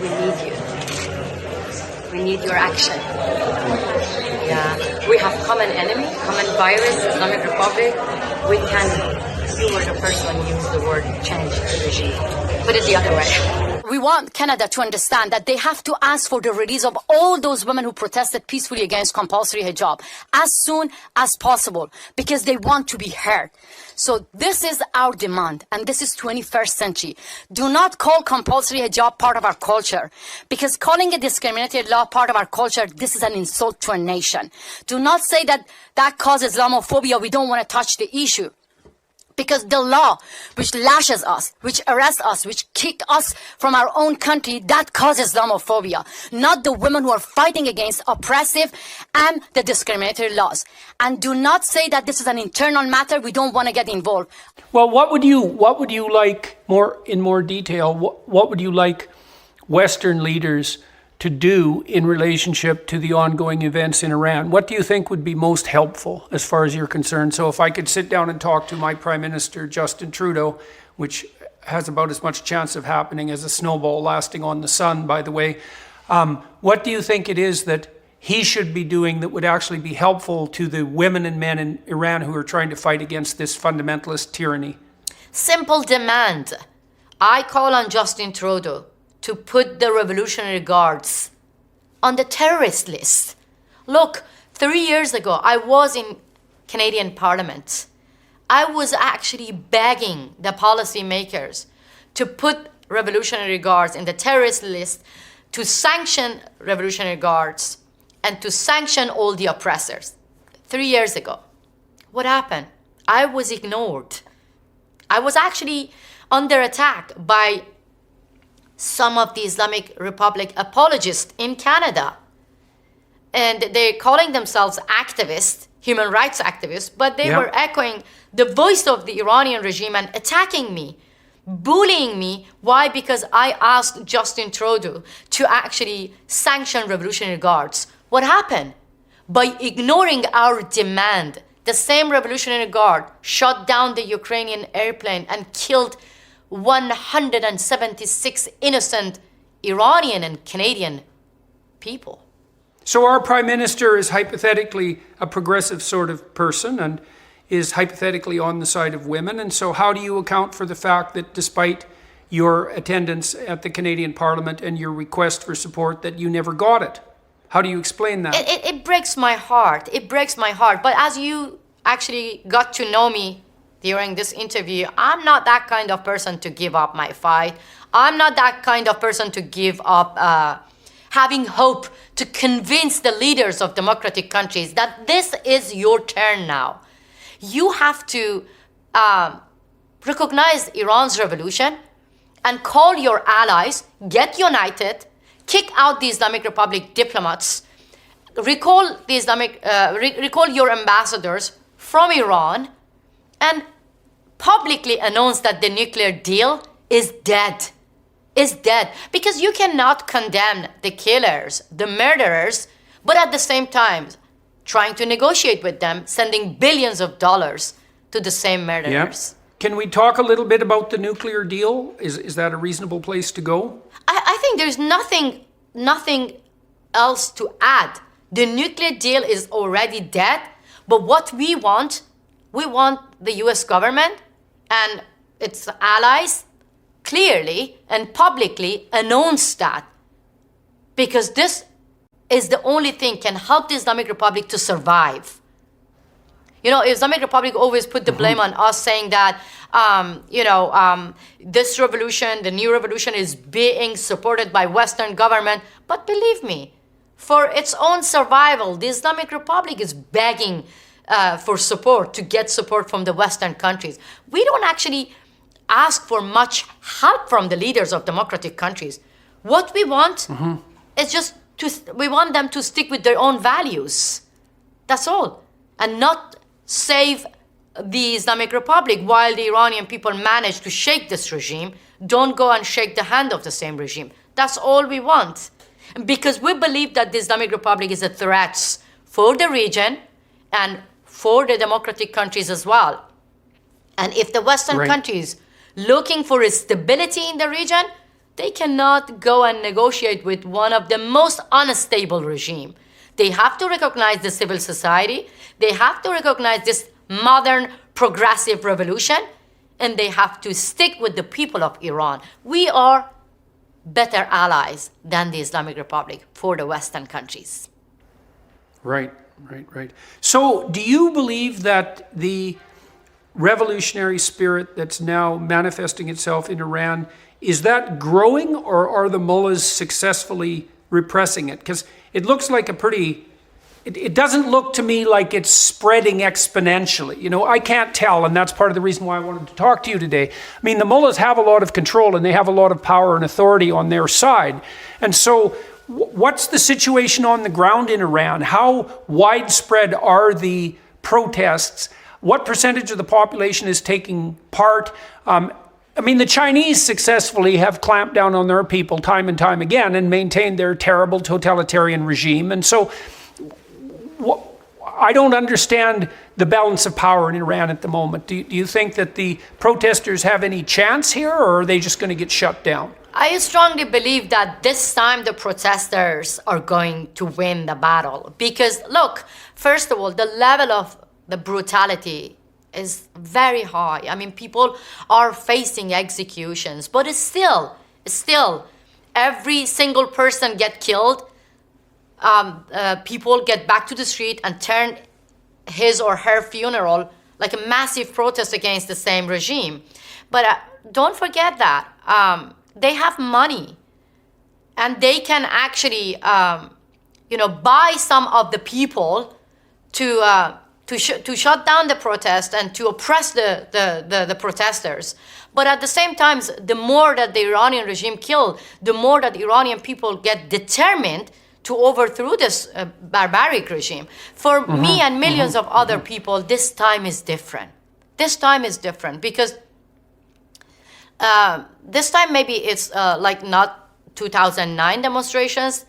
We need you. We need your action. Yeah, we have common enemy, common virus, Islamic Republic. We can. You were the first one who used the word change the regime. Put it the other way. We want Canada to understand that they have to ask for the release of all those women who protested peacefully against compulsory hijab as soon as possible because they want to be heard. So this is our demand, and this is 21st century. Do not call compulsory hijab part of our culture, because calling a discriminatory law part of our culture, this is an insult to a nation. Do not say that that causes Islamophobia, we don't want to touch the issue. Because the law which lashes us, which arrests us, which kicked us from our own country, that causes Islamophobia, not the women who are fighting against oppressive and the discriminatory laws. And do not say that this is an internal matter, we don't want to get involved. Well, what would you like in more detail? What would you like Western leaders to do in relationship to the ongoing events in Iran? What do you think would be most helpful as far as you're concerned? So if I could sit down and talk to my Prime Minister, Justin Trudeau, which has about as much chance of happening as a snowball lasting on the sun, by the way, what do you think it is that he should be doing that would actually be helpful to the women and men in Iran who are trying to fight against this fundamentalist tyranny? Simple demand. I call on Justin Trudeau to put the Revolutionary Guards on the terrorist list. Look, 3 years ago, I was in Canadian Parliament. I was actually begging the policymakers to put Revolutionary Guards in the terrorist list, to sanction Revolutionary Guards, and to sanction all the oppressors. 3 years ago. What happened? I was ignored. I was actually under attack by some of the Islamic Republic apologists in Canada. And they're calling themselves activists, human rights activists, but they were echoing the voice of the Iranian regime and attacking me, bullying me. Why? Because I asked Justin Trudeau to actually sanction Revolutionary Guards. What happened? By ignoring our demand, the same Revolutionary Guard shot down the Ukrainian airplane and killed 176 innocent Iranian and Canadian people. So our Prime Minister is hypothetically a progressive sort of person and is hypothetically on the side of women. And so how do you account for the fact that despite your attendance at the Canadian Parliament and your request for support that you never got it? How do you explain that? It breaks my heart. It breaks my heart. But as you actually got to know me during this interview, I'm not that kind of person to give up my fight. I'm not that kind of person to give up having hope to convince the leaders of democratic countries that this is your turn now. You have to recognize Iran's revolution and call your allies, get united, kick out the Islamic Republic diplomats, recall your ambassadors from Iran, and publicly announce that the nuclear deal is dead. Is dead. Because you cannot condemn the killers, the murderers, but at the same time trying to negotiate with them, sending billions of dollars to the same murderers. Yep. Can we talk a little bit about the nuclear deal? Is that a reasonable place to go? I think there's nothing else to add. The nuclear deal is already dead, but what we want the US government and its allies clearly and publicly announce that, because this is the only thing can help the Islamic Republic to survive. You know, Islamic Republic always put the blame on us, saying that, this revolution, the new revolution, is being supported by Western government. But believe me, for its own survival, the Islamic Republic is begging for support, to get support from the Western countries. We don't actually ask for much help from the leaders of democratic countries. What we want is just we want them to stick with their own values. That's all. And not save the Islamic Republic while the Iranian people manage to shake this regime. Don't go and shake the hand of the same regime. That's all we want. Because we believe that the Islamic Republic is a threat for the region and for the democratic countries as well. And if the Western countries looking for a stability in the region, they cannot go and negotiate with one of the most unstable regime. They have to recognize the civil society. They have to recognize this modern progressive revolution, and they have to stick with the people of Iran. We are better allies than the Islamic Republic for the Western countries. Right. So do you believe that the revolutionary spirit that's now manifesting itself in Iran, is that growing, or are the mullahs successfully repressing it? Because it looks like it doesn't look to me like it's spreading exponentially. You know, I can't tell, and that's part of the reason why I wanted to talk to you today. I mean, the mullahs have a lot of control and they have a lot of power and authority on their side. And so what's the situation on the ground in Iran? How widespread are the protests? What percentage of the population is taking part? I mean, the Chinese successfully have clamped down on their people time and time again and maintained their terrible totalitarian regime. And so I don't understand the balance of power in Iran at the moment. Do you think that the protesters have any chance here, or are they just going to get shut down? I strongly believe that this time the protesters are going to win the battle. Because, look, first of all, the level of the brutality is very high. I mean, people are facing executions, but it's still every single person get killed. People get back to the street and turn his or her funeral like a massive protest against the same regime. But don't forget that they have money, and they can actually, buy some of the people to shut down the protest and to oppress the protesters. But at the same time, the more that the Iranian regime kill, the more that Iranian people get determined to overthrow this barbaric regime. For me and millions of other people, this time is different. This time is different because this time maybe it's like not 2009 demonstrations.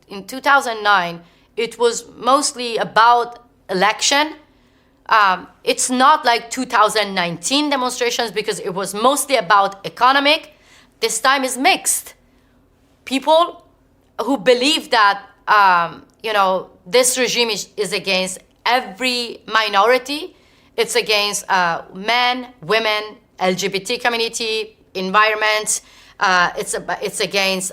In 2009, it was mostly about election. It's not like 2019 demonstrations because it was mostly about economic. This time is mixed. People who believe that, this regime is against every minority. It's against men, women, LGBT community, environment. It's against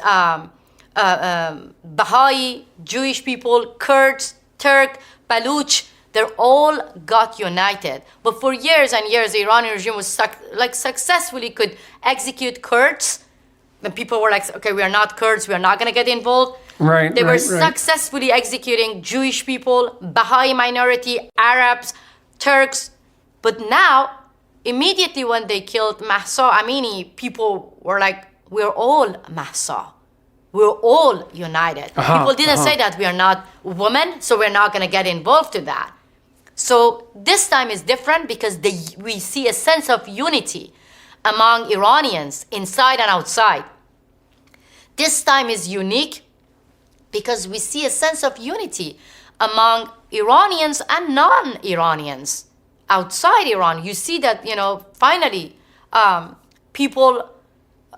Baha'i, Jewish people, Kurds, Turk, Baluch. They all got united. But for years and years, the Iranian regime was successfully could execute Kurds. And people were like, okay, we are not Kurds, we are not going to get involved. They were successfully executing Jewish people, Baha'i minority, Arabs, Turks. But now, immediately when they killed Mahsa Amini, people were like, we're all Mahsa. We're all united. People didn't say that we are not women, so we're not going to get involved to that. So this time is different because we see a sense of unity among Iranians inside and outside. This time is unique because we see a sense of unity among Iranians and non-Iranians outside Iran. You see that, finally, people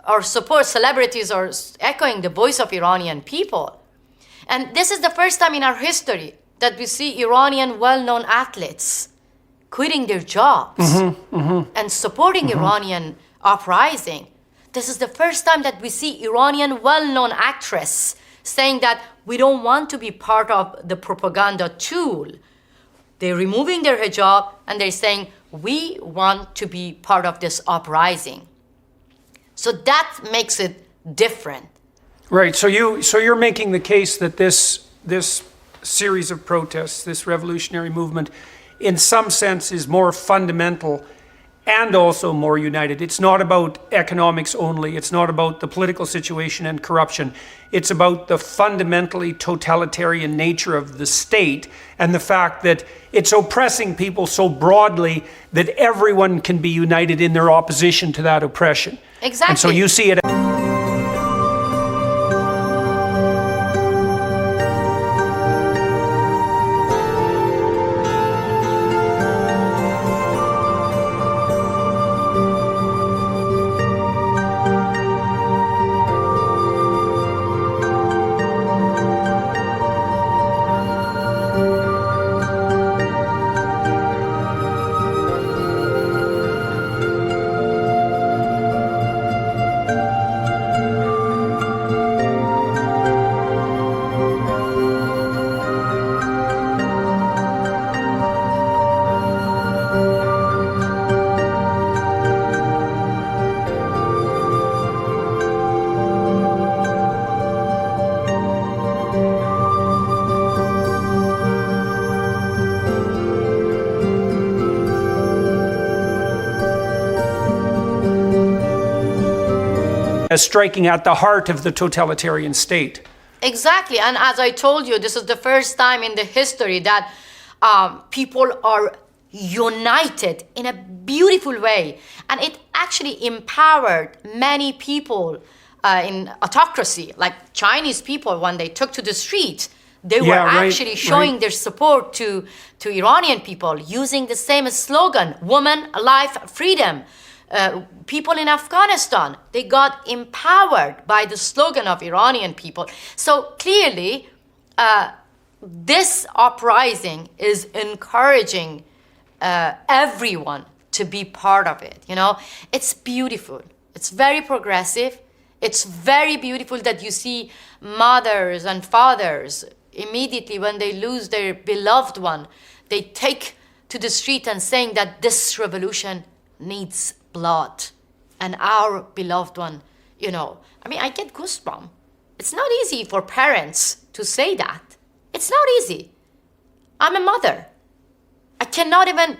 or celebrities are echoing the voice of Iranian people. And this is the first time in our history that we see Iranian well-known athletes quitting their jobs and supporting Iranian uprising. This is the first time that we see Iranian well-known actress saying that we don't want to be part of the propaganda tool. They're removing their hijab and they're saying, we want to be part of this uprising. So that makes it different. Right. So you're making the case that this series of protests, this revolutionary movement, in some sense is more fundamental and also more united. It's not about economics only. It's not about the political situation and corruption. It's about the fundamentally totalitarian nature of the state and the fact that it's oppressing people so broadly that everyone can be united in their opposition to that oppression. Exactly. And so you see it. As striking at the heart of the totalitarian state. Exactly. And as I told you, this is the first time in the history that people are united in a beautiful way. And it actually empowered many people in autocracy, like Chinese people, when they took to the street, they were actually showing their support to Iranian people, using the same slogan, woman, life, freedom. People in Afghanistan, they got empowered by the slogan of Iranian people. So clearly, this uprising is encouraging everyone to be part of it. You know, it's beautiful. It's very progressive. It's very beautiful that you see mothers and fathers immediately when they lose their beloved one, they take to the street and saying that this revolution needs blood and our beloved one, you know. I mean, I get goosebumps. It's not easy for parents to say that. It's not easy. I'm a mother. I cannot even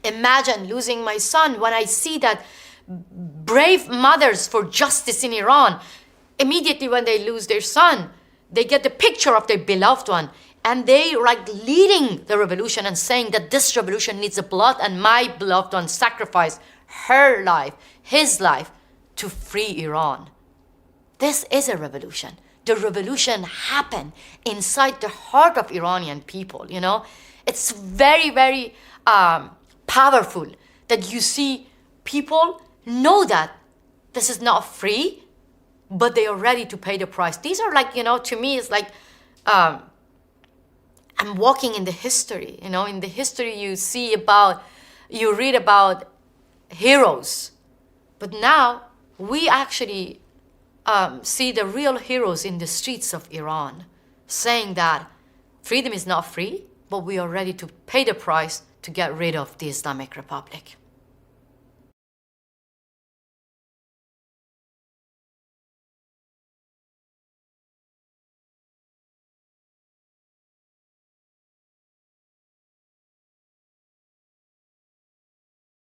imagine losing my son when I see that brave mothers for justice in Iran, immediately when they lose their son, they get the picture of their beloved one and they like leading the revolution and saying that this revolution needs the blood and my beloved one sacrificed her life, his life, to free Iran. This is a revolution. The revolution happened inside the heart of Iranian people, you know. It's very, very powerful that you see people know that this is not free, but they are ready to pay the price. These are like, you know, to me, it's like I'm walking in the history, you know. In the history you read about heroes, but now we actually see the real heroes in the streets of Iran saying that freedom is not free, but we are ready to pay the price to get rid of the Islamic Republic.